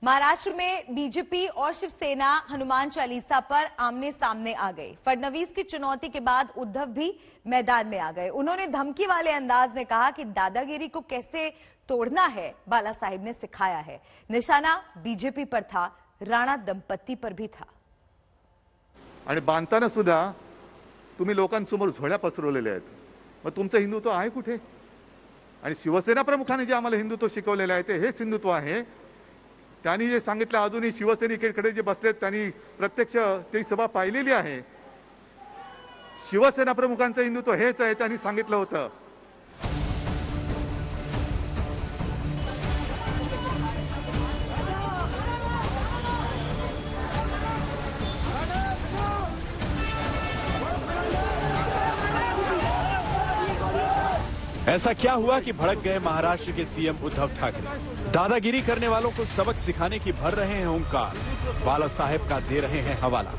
महाराष्ट्र में बीजेपी और शिवसेना हनुमान चालीसा पर आमने सामने आ गई। फडणवीस की चुनौती के बाद उद्धव भी मैदान में आ गए। उन्होंने धमकी वाले अंदाज में कहा कि दादागिरी को कैसे तोड़ना है बाला साहेब ने सिखाया है। निशाना बीजेपी पर था, राणा दंपत्ती पर भी था। आणि बांधताना सुद्धा तुम्ही लोकांसमोर झोळ्या पसरवलेल्या आहेत। मग तुमचं हिंदुत्व आहे कुठे? आणि शिवसेना प्रमुखांनी जे आम्हाला हिंदुत्व शिकवलेलं आहे ते हेच हिंदुत्व आहे। त्यांनी जे सांगितलं, अजूनही शिवसैनिकांकडे जे बसलेत त्यांनी प्रत्यक्ष ती सभा पाहिलेली आहे। शिवसेना प्रमुखांचं हिंदुत्व हेच आहे, त्यांनी सांगितलं होतं। ऐसा क्या हुआ कि भड़क गए महाराष्ट्र के सीएम उद्धव ठाकरे? दादागिरी करने वालों को सबक सिखाने की भर रहे हैं ओंकार, बाला साहेब का दे रहे हैं हवाला।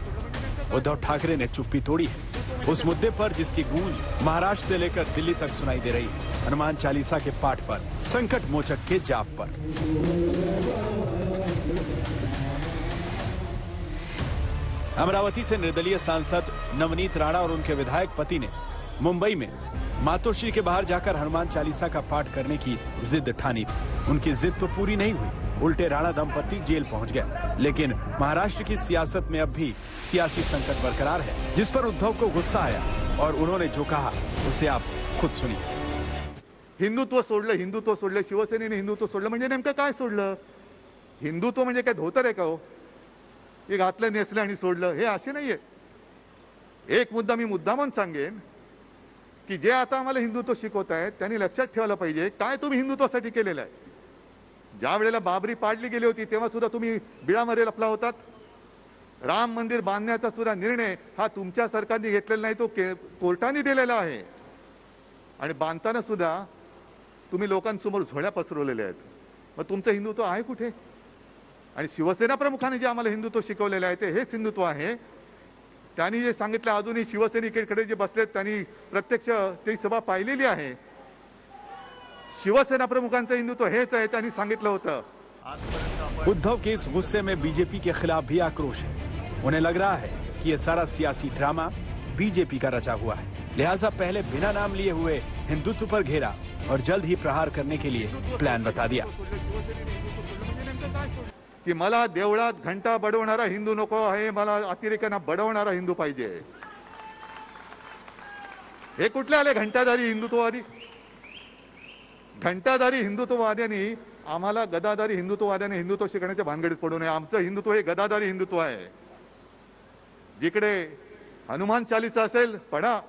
उद्धव ठाकरे ने चुप्पी तोड़ी है उस मुद्दे पर जिसकी गूंज महाराष्ट्र से लेकर दिल्ली तक सुनाई दे रही है। हनुमान चालीसा के पाठ पर, संकट मोचक के जाप पर। अमरावती से निर्दलीय सांसद नवनीत राणा और उनके विधायक पति ने मुंबई में मातोश्री के बाहर जाकर हनुमान चालीसा का पाठ करने की जिद ठानी थी। उनकी जिद तो पूरी नहीं हुई, उल्टे राणा दंपत्ति जेल पहुंच गए। लेकिन महाराष्ट्र की सियासत में अब भी सियासी संकट बरकरार है, जिस पर उद्धव को गुस्सा आया और उन्होंने जो कहा उसे आप खुद सुनिए। हिंदुत्व सोडलं, शिवसेनेने हिंदुत्व सोडलं म्हणजे नेमकं काय सोडलं? हिंदुत्व म्हणजे काय धोतर आहे का हो? हे घातलं, नेसलं आणि सोडलं, हे असे नाहीये। एक मुद्दा मी मुद्दामून सांगेन की जे आता आम्हाला हिंदुत्व शिकवत आहेत त्यांनी लक्षात ठेवायला पाहिजे काय तुम्ही हिंदुत्वासाठी केलेलं आहे। ज्या वेळेला बाबरी पाडली गेली होती तेव्हा सुद्धा तुम्ही बिळामध्ये लपला होतात। राम मंदिर बांधण्याचा सुद्धा निर्णय हा तुमच्या सरकारने घेतलेला नाही, तो कोर्टाने दिलेला आहे। आणि बांधताना सुद्धा तुम्ही लोकांसमोर झोळ्या पसरवलेल्या आहेत। मग तुमचं हिंदुत्व आहे कुठे? आणि शिवसेना प्रमुखांनी जे आम्हाला हिंदुत्व शिकवलेलं आहे ते हेच हिंदुत्व आहे। त्यांनी जे सांगितलं, अजूनही शिवसैनिकांकडे जे बसलेत त्यांनी प्रत्यक्ष ती सभा पाहिलेली आहे। शिवसेना प्रमुखांचं हिंदुत्व हेच आहे, त्यांनी सांगितलं होतं। उद्धव के इस गुस्से में बीजेपी के खिलाफ भी आक्रोश है। उन्हें लग रहा है कि यह सारा सियासी ड्रामा बीजेपी का रचा हुआ है, लिहाजा पहले बिना नाम लिए हुए हिंदुत्व पर घेरा और जल्द ही प्रहार करने के लिए प्लान बता दिया की मला देवळात घंटा बडवणारा हिंदू नको आहे, मला अतिरेक्यांना बडवणारा हिंदू पाहिजे। हे कुठले आले घंटाधारी हिंदुत्ववादी? घंटाधारी हिंदुत्ववाद्यांनी आम्हाला गदाधारी हिंदुत्ववाद्यांनी हिंदुत्व शिकण्याच्या भानगडीत पडू नये। आमचं हिंदुत्व हे गदाधारी हिंदुत्व आहे। जिकडे हनुमान चालीसा असेल पढा।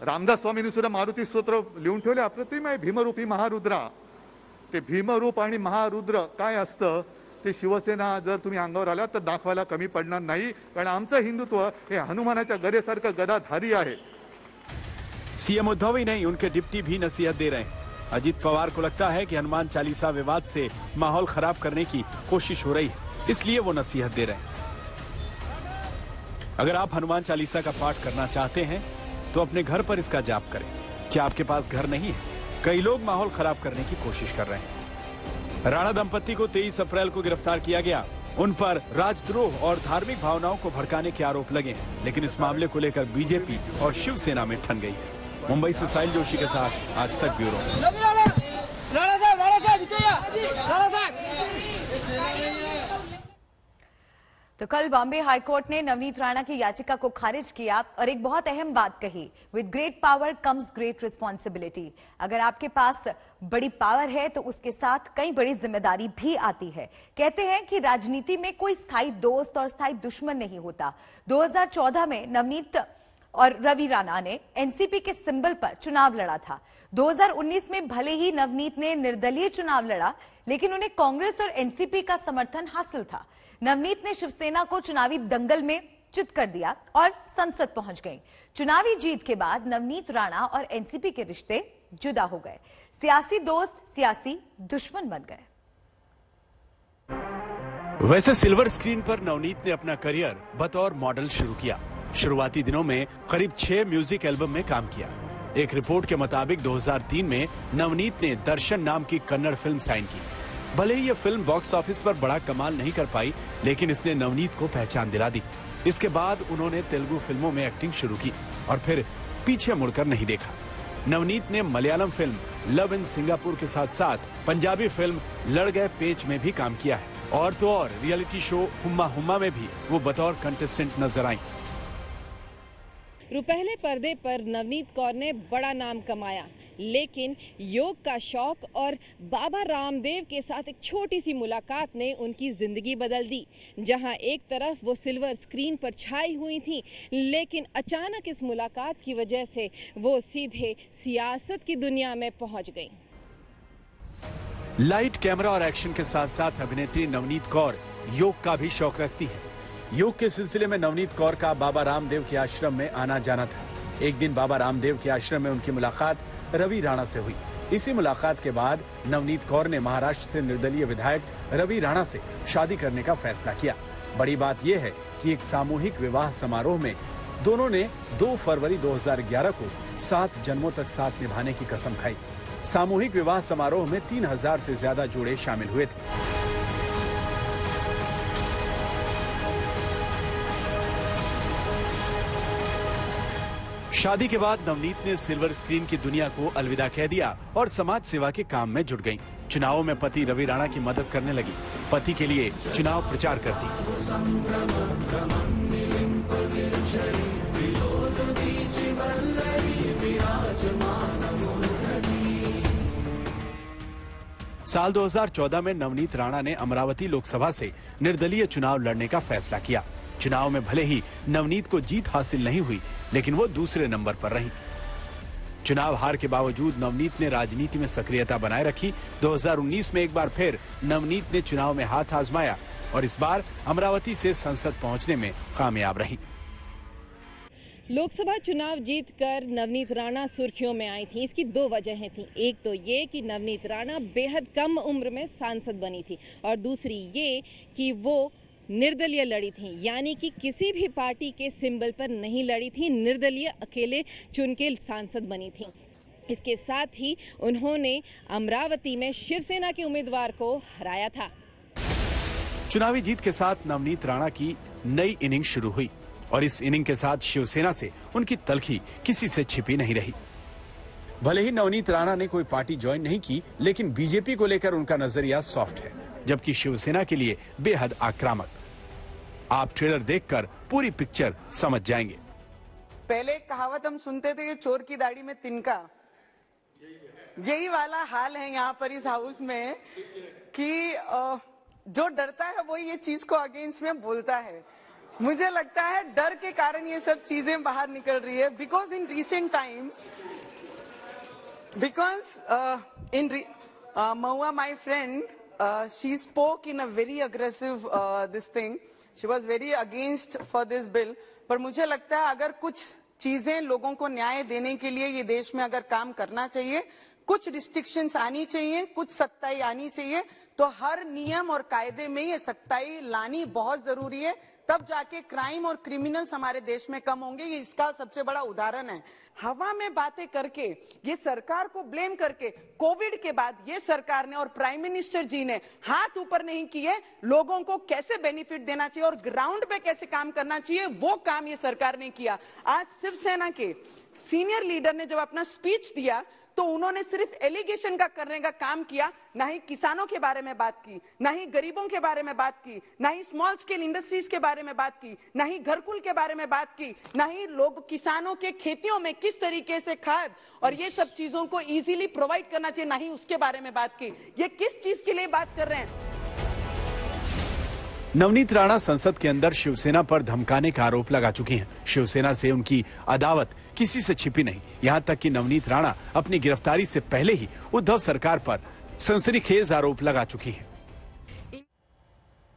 रामदास स्वामींनी सुद्धा मारुती स्तोत्र लिहून ठेवले, अप्रतिम आहे। भीमरूपी महारुद्रा, ते भीमरूप आणि महारुद्र काय असतं ते शिवसेना जर तुम्ही अंगावर आला तर दाखवायला कमी पडणार नाही, कारण आमचं हिंदुत्व हे हनुमानाच्या गदेसारखं गदाधारी आहे। सीएम उद्धव ही नहीं, उनके डिप्टी भी नसीहत दे रहे हैं। अजीत पवार को लगता है कि हनुमान चालीसा विवाद से माहौल खराब करने की कोशिश हो रही है, इसलिए वो नसीहत दे रहे हैं। अगर आप हनुमान चालीसा का पाठ करना चाहते हैं तो अपने घर पर इसका जाप करें। क्या आपके पास घर नहीं है? कई लोग माहौल खराब करने की कोशिश कर रहे हैं। राणा दंपत्ति को 23 अप्रैल को गिरफ्तार किया गया। उन पर राजद्रोह और धार्मिक भावनाओं को भड़काने के आरोप लगे हैं, लेकिन इस मामले को लेकर बीजेपी और शिवसेना में ठन गई है। मुंबई से साहिल जोशी के साथ आज तक ब्यूरो। तो कल बॉम्बे हाईकोर्ट ने नवनीत राणा की याचिका को खारिज किया और एक बहुत अहम बात कही, with great power comes great responsibility. अगर आपके पास बड़ी पावर है तो उसके साथ कई बड़ी जिम्मेदारी भी आती है। कहते हैं कि राजनीति में कोई स्थायी दोस्त और स्थायी दुश्मन नहीं होता। 2014 में नवनीत और रवि राणा ने एनसीपी के सिंबल पर चुनाव लड़ा था। 2019 में भले ही नवनीत ने निर्दलीय चुनाव लड़ा, लेकिन उन्हें कांग्रेस और एनसीपी का समर्थन हासिल था। नवनीत ने शिवसेना को चुनावी दंगल में चित कर दिया और संसद पहुंच गई। चुनावी जीत के बाद नवनीत राणा और एनसीपी के रिश्ते जुदा हो गए। सियासी दोस्त सियासी दुश्मन बन गए। वैसे सिल्वर स्क्रीन पर नवनीत ने अपना करियर बतौर मॉडल शुरू किया। शुरुआती दिनों में करीब 6 म्यूजिक एल्बम में काम किया। एक रिपोर्ट के मुताबिक 2003 में नवनीत ने दर्शन नाम की कन्नड़ फिल्म साइन की। भले ही ये फिल्म बॉक्स ऑफिस पर बड़ा कमाल नहीं कर पाई, लेकिन इसने नवनीत को पहचान दिला दी। इसके बाद उन्होंने तेलुगु फिल्मों में एक्टिंग शुरू की और फिर पीछे मुड़कर नहीं देखा। नवनीत ने Malayalam film love in Singapore के साथ साथ पंजाबी फिल्म लड़ गए पेच में भी काम किया है और तो और रियलिटी शो हुम्मा हुम्मा में भी वो बतौर कंटेस्टेंट नजर आई। रुपहले पर्दे पर नवनीत कौर ने बड़ा नाम कमाया, लेकिन योग का शौक और बाबा रामदेव के साथ एक छोटी सी मुलाकात ने उनकी जिंदगी बदल दी। जहां एक तरफ वो सिल्वर स्क्रीन पर छाई हुई थी, लेकिन अचानक इस मुलाकात की वजह से वो सीधे सियासत की दुनिया में पहुंच गई। लाइट, कैमरा और एक्शन के साथ साथ अभिनेत्री नवनीत कौर योग का भी शौक रखती है। योग के सिलसिले में नवनीत कौर का बाबा रामदेव के आश्रम में आना जाना था। एक दिन बाबा रामदेव के आश्रम में उनकी मुलाकात रवि राणा से हुई। इसी मुलाकात के बाद नवनीत कौर ने महाराष्ट्र से निर्दलीय विधायक रवि राणा से शादी करने का फैसला किया। बड़ी बात यह है कि एक सामूहिक विवाह समारोह में दोनों ने 2 फरवरी 2011 को 7 जन्मों तक साथ निभाने की कसम खाई। सामूहिक विवाह समारोह में 3000 से ज्यादा जोड़े शामिल हुए थे। शादी के बाद नवनीत ने सिल्वर स्क्रीन की दुनिया को अलविदा कह दिया और समाज सेवा के काम में जुट गईं। चुनावों में पति रवि राणा की मदद करने लगी। पति के लिए चुनाव प्रचार करती। साल 2014 में नवनीत राणा ने अमरावती लोकसभा से निर्दलीय चुनाव लड़ने का फैसला किया। चुनाव में भले ही नवनीत को जीत हासिल नहीं हुई, लेकिन वो दूसरे नंबर पर रही। चुनाव हार के बावजूद नवनीत ने राजनीति में सक्रियता बनाए रखी। 2019 में एक बार फिर नवनीत ने चुनाव में हाथ आजमाया और इस बार अमरावती से संसद पहुंचने में कामयाब रही। लोकसभा चुनाव जीतकर नवनीत राणा सुर्खियों में आई थी। इसकी 2 वजहें थीं। एक तो ये कि नवनीत राणा बेहद कम उम्र में सांसद बनी थी और दूसरी ये कि वो निर्दलीय लड़ी थी, यानी कि किसी भी पार्टी के सिंबल पर नहीं लड़ी थी, निर्दलीय अकेले चुन के सांसद बनी थी। इसके साथ ही उन्होंने अमरावती में शिवसेना के उम्मीदवार को हराया था। चुनावी जीत के साथ नवनीत राणा की नई इनिंग शुरू हुई और इस इनिंग के साथ शिवसेना से उनकी तलखी किसी से छिपी नहीं रही। भले ही नवनीत राणा ने कोई पार्टी ज्वाइन नहीं की, लेकिन बीजेपी को लेकर उनका नजरिया सॉफ्ट है, जबकि शिवसेना के लिए बेहद आक्रामक। आप ट्रेलर देखकर पूरी पिक्चर समझ जाएंगे। पहले एक कहावत हम सुनते थे कि चोर की दाढ़ी में तिनका, यही वाला हाल है यहाँ पर इस हाउस में कि जो डरता है वो ये चीज को अगेंस्ट में बोलता है। मुझे लगता है डर के कारण ये सब चीजें बाहर निकल रही है। Because in recent times, Mahua, my friend, she spoke in a very aggressive this thing. She was very against for this bill. पर मुझे लगता है अगर कुछ चीजें लोगों को न्याय देने के लिए ये देश में अगर काम करना चाहिए, कुछ रिस्ट्रिक्शंस आनी चाहिए, कुछ सख्ताई आनी चाहिए, तो हर नियम और कायदे में ये सख्ताई लानी बहुत जरूरी है। तब जाके क्राइम और क्रिमिनल्स हमारे देश में कम होंगे। ये इसका सबसे बड़ा उदाहरण है। हवा में बातें करके, ये सरकार को ब्लेम करके, कोविड के बाद ये सरकार ने और प्राइम मिनिस्टर जी ने हाथ ऊपर नहीं किए। लोगों को कैसे बेनिफिट देना चाहिए और ग्राउंड पे कैसे काम करना चाहिए, वो काम ये सरकार ने किया। आज शिवसेना के सीनियर लीडर ने जब अपना स्पीच दिया तो उन्होंने सिर्फ एलिगेशन का करने का काम किया, ना ही किसानों के बारे में बात की, ना ही गरीबों के बारे में बात की, ना ही स्मॉल स्केल इंडस्ट्रीज के बारे में बात की, ना ही घरकुल के बारे में बात की, ना ही लोग किसानों के खेतियों में किस तरीके से खाद और ये सब चीजों को इजीली प्रोवाइड करना चाहिए, ना ही उसके बारे में बात की। ये किस चीज के लिए बात कर रहे हैं? नवनीत राणा संसद के अंदर शिवसेना पर धमकाने का आरोप लगा चुकी हैं। शिवसेना से उनकी अदावत किसी से छिपी नहीं। यहां तक कि नवनीत राणा अपनी गिरफ्तारी से पहले ही उद्धव सरकार पर सनसनीखेज आरोप लगा चुकी है।